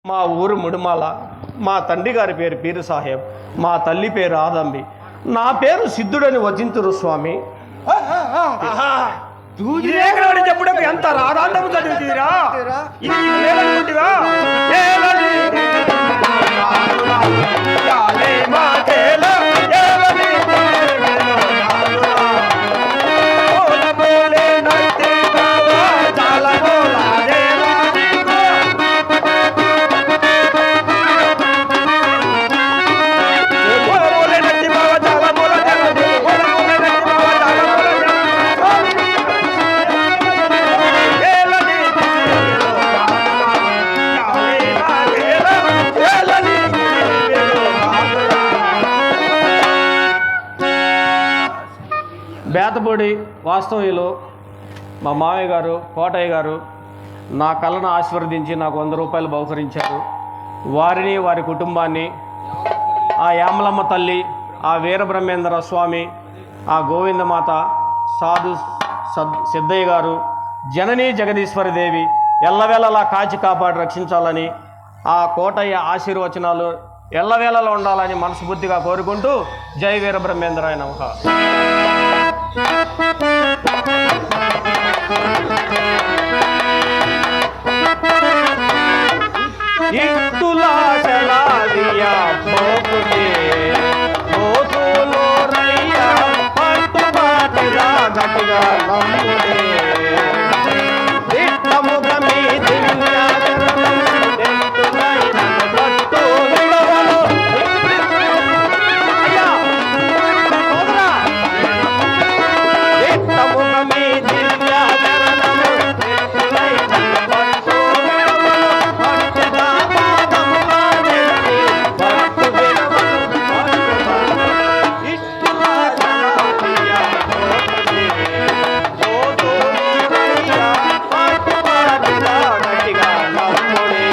మా ఊరు ముడుమాల, మా తండ్రి గారి పేరు పీరు సాహెబ్, మా తల్లి పేరు ఆదంబి, నా పేరు సిద్ధుడని వచింతురు స్వామి. చెప్పుడు ఎంత రాధాంతము చదివితీరా బేతపూడి వాస్తవ్యులు మా మామయ్య గారు కోటయ్య గారు నా కళను ఆశీర్వదించి నాకు 100 రూపాయలు బహుకరించారు. వారిని, వారి కుటుంబాన్ని, ఆ యామలమ్మ తల్లి, ఆ వీరబ్రహ్మేంద్ర స్వామి, ఆ గోవిందమాత, సాధు సిద్ధయ్య గారు, జననీ జగదీశ్వరి దేవి ఎల్లవేళలా కాచి కాపాడి రక్షించాలని, ఆ కోటయ్య ఆశీర్వచనాలు ఎల్లవేళలా ఉండాలని మనస్ఫూర్తిగా కోరుకుంటూ జై వీరబ్రహ్మేంద్రాయ నమః. ఇట్టులాశలాదియా పోకునే పోతులో రయ్యా పట్టుబాటిలా గట్టిగా నమ్మునే ఇట్టముగమి దివ్యాచరణం ఎంతులైన పట్టు నిలవను అయ్యా సోదరా ఇట్టముగమి దివ్యాచరణం ఎంతులైన పట్టు నిలవను పట్టుగా పాదముగా నిలిచి పట్టు విడవను ఇట్టులాశలాదియా పోకునే పోతులో రయ్యా పట్టుబాటిలా గట్టిగా నమ్మునే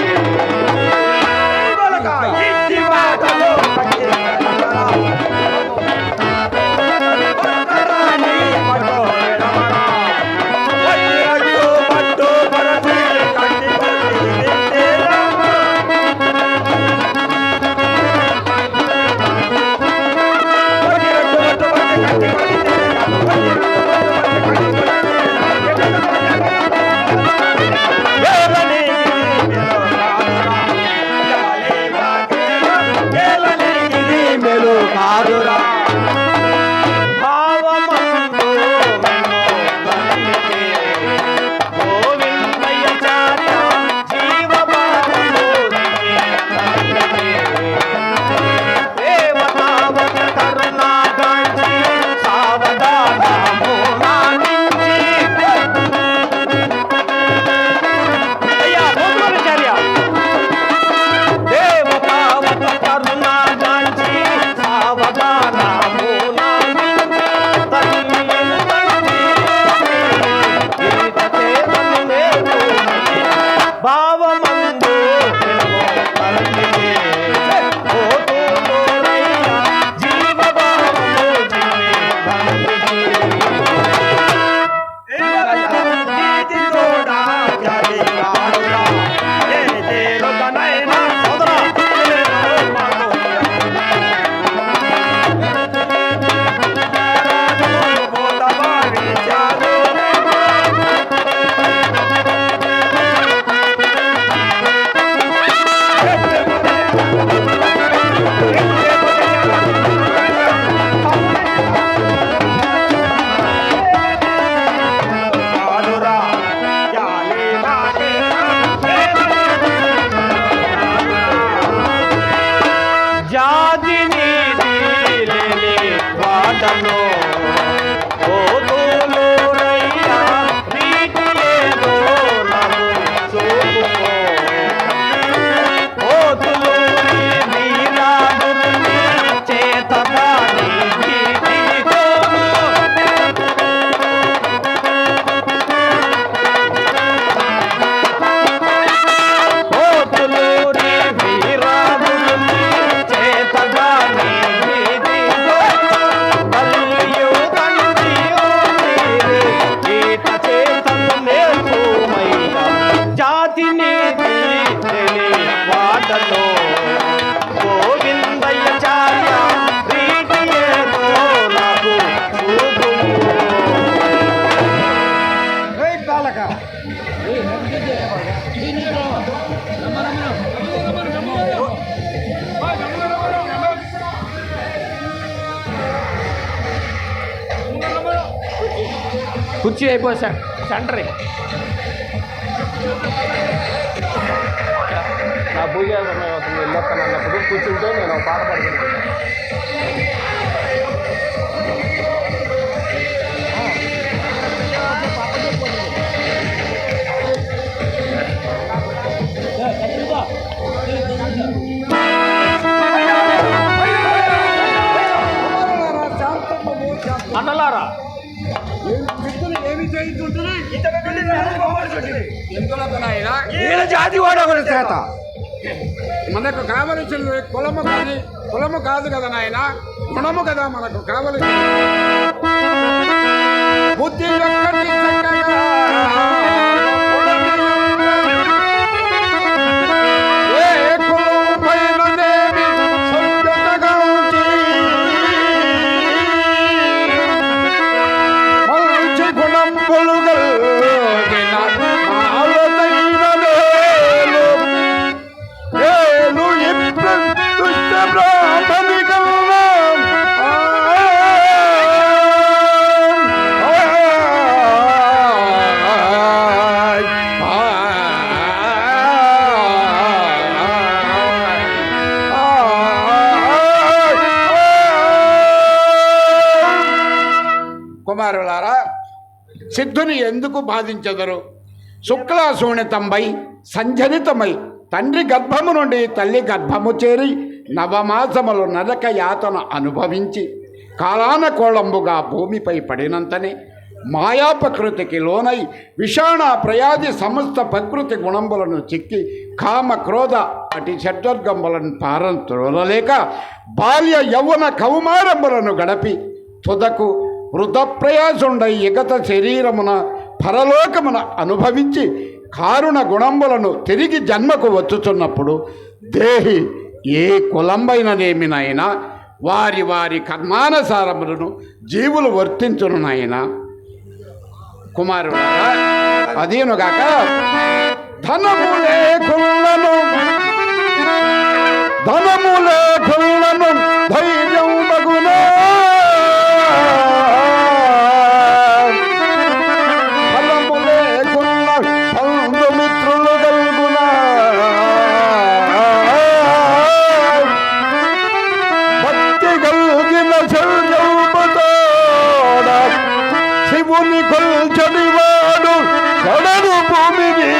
భావమందు మెన్నో గోవిందయ్య చార్య జీవభావము దేవతావత కరుణాకాంక్షి సావధానము నానించి అయ్యా గోవిందాచార్య దేవతావత కరుణాకాంక్షి సావధానము నానించి తల్లి భావమందు జాతిని లేని వాటను ఓదులు రయ్యా నీటి ఏదో నన్ను చూపుకో ఓదులు నీరాదుని చేతగాని గీతికోను ఓదులు వీరాదుని చేతగాని గీతికోను తల్లి కుర్చీ అయిపో సెంటర్ నా పూజ సమయం అవుతుంది వెళ్ళొస్తాను అన్నప్పుడు కూర్చుంటే నేను ఒక పాట పడుతున్నాను. అన్నలారా జాతి వాడు ఒకటి చేత మనకు కావలసిన కులము కాదు కదా నాయన, గుణము కదా మనకు కావలసిన. బుద్ధి ఒక్కటి చక్కగా ఏ కులము పైననేమి సభ్యతగా ఉంచి, మంచి గుణంబులు కలిగిన మాలతైన మేలు దుష్ట బ్రాహ్మణికల్లా కుమారులారా, సిద్ధుని ఎందుకు బాధించెదరు? శుక్లాశూణితంపై సంజనితమై తండ్రి గర్భము నుండి తల్లి గర్భము చేరి నవమాసములు నరక యాతన అనుభవించి కాలాన కోళంబుగా భూమిపై పడినంతనే మాయాపకృతికి లోనై విషాణ ప్రయాది సమస్త ప్రకృతి గుణంబులను చిక్కి కామ క్రోధ అటి షడ్వర్గంబులను పారం త్రోలలేక బాల్య యౌవన కౌమారంబులను గడపి తుదకు వృధప్రయాసుండై ఎగత శరీరమున పరలోకమున అనుభవించి కారుణ గుణంబులను తిరిగి జన్మకు వచ్చుచున్నప్పుడు దేహి ఏ కులంబైననేమినైనా వారి వారి కర్మానుసారములను జీవులు వర్తించునునైనా. కుమారులారా, అదేనుగాక ధనము లేకులను ధైర్యం బగునా, ఫలము లేకున్న బంధుమిత్రులు గల్గునా, భక్తి గల్గిన శౌర్యముతోడ శివుని కొల్చని వాడు కడను భూమిని.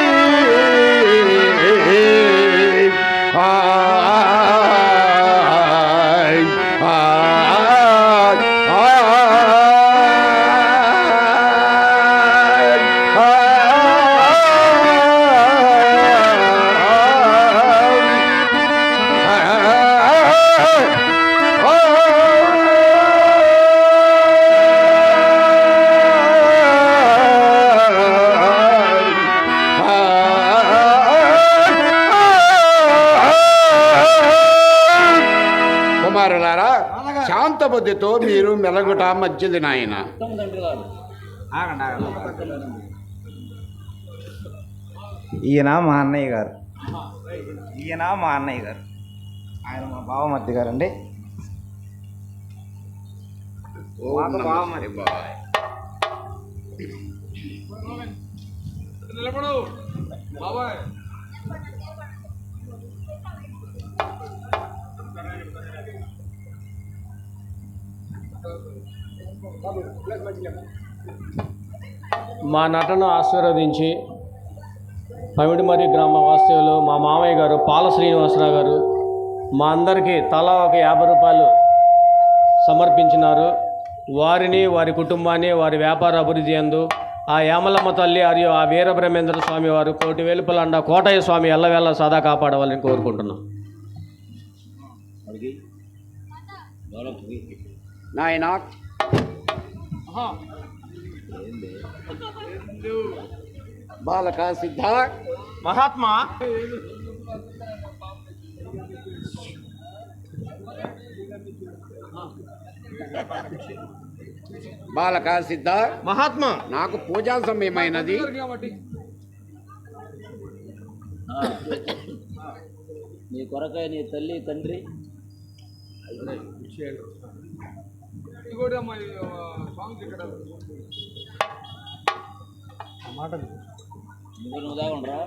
కుమారులారా, శాంత బుద్ధితో మీరు మెలగుట మంచిది నాయన. ఈయన మా అన్నయ్య గారు, ఆయన మా బావమర్ది గారండి. మా నటన ఆశీర్వదించి పమిడిమర్రి గ్రామ వాస్తవ్యులు మా మామయ్య గారు పాల శ్రీనివాసరావు గారు మా అందరికీ తలా ఒక 50 రూపాయలు సమర్పించినారు. వారిని, వారి కుటుంబాన్ని, వారి వ్యాపార అభివృద్ధి యందు ఆ యామలమ్మ తల్లి మరియు ఆ వీరబ్రహ్మేంద్ర స్వామి వారు కోటి వేలుపలండ కోటయ్య స్వామి ఎల్లవేళ సదా కాపాడవాలని కోరుకుంటున్నాం. నాయన బాలక సిద్ధ మహాత్మా బాలక సిద్ధ మహాత్మా నాకు పూజా సమయమైనది. నీ కొరకై నీ తల్లి తండ్రి నువ్వు దాగుండ్రా.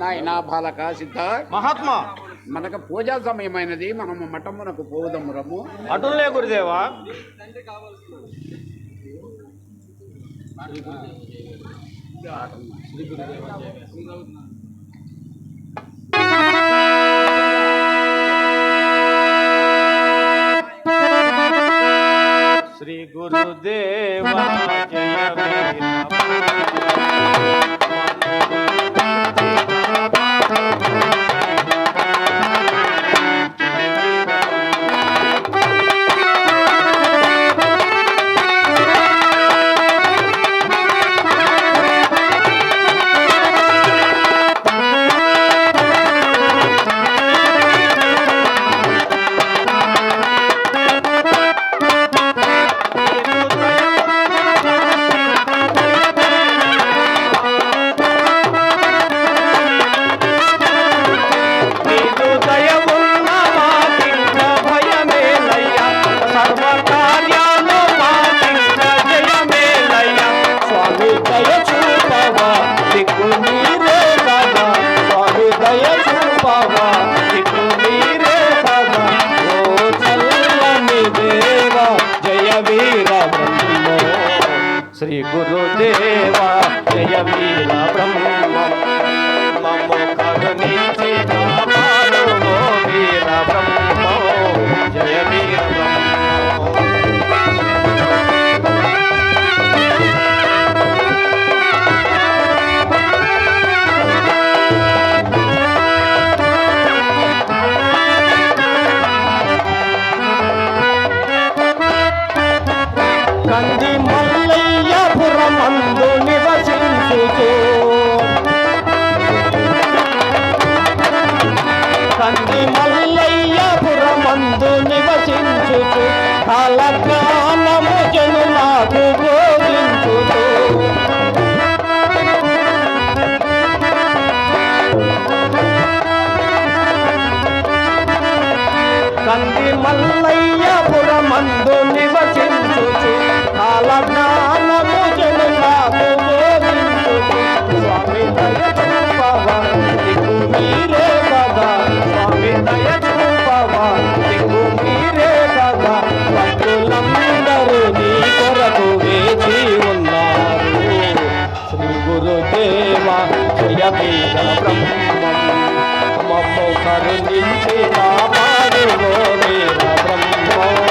నాయనా బాలక సిద్ధ మహాత్మా మనకు పూజా సమయమైనది, మనము మఠమునకు పోదము రమ్ము. అటులే గురుదేవా. శ్రీ గురుదేవ జయ వీర శ్రీ గురుదేవా జయ వీర బ్రహ్మ మమ్ము కరుణించి కాపాడు ఓ వీర బ్రహ్మ జయ వీర బ్రహ్మ. కంది మల్లయ్యపురమందు నివసించుతూ కంది మల్లయ్యపురమందు నివసించుతూ కాలజ్ఞానము జనులకు బోధించుతూ కంది మల్లయ్యపురమందు నివసించుచు కాలజ్ఞానము జనులకు బోధించుచు స్వామి దయ చూపవా దిక్కు మీరే కదా స్వామి దయ చూపవా దిక్కు మీరే కదా భక్తులందరూ నీ కొరకు వేచి ఉన్నారు శ్రీ గురుదేవా జయ వీర బ్రహ్మం మమ్ము కరుణించి కాపాడు ఓ వీర బ్రహ్మ.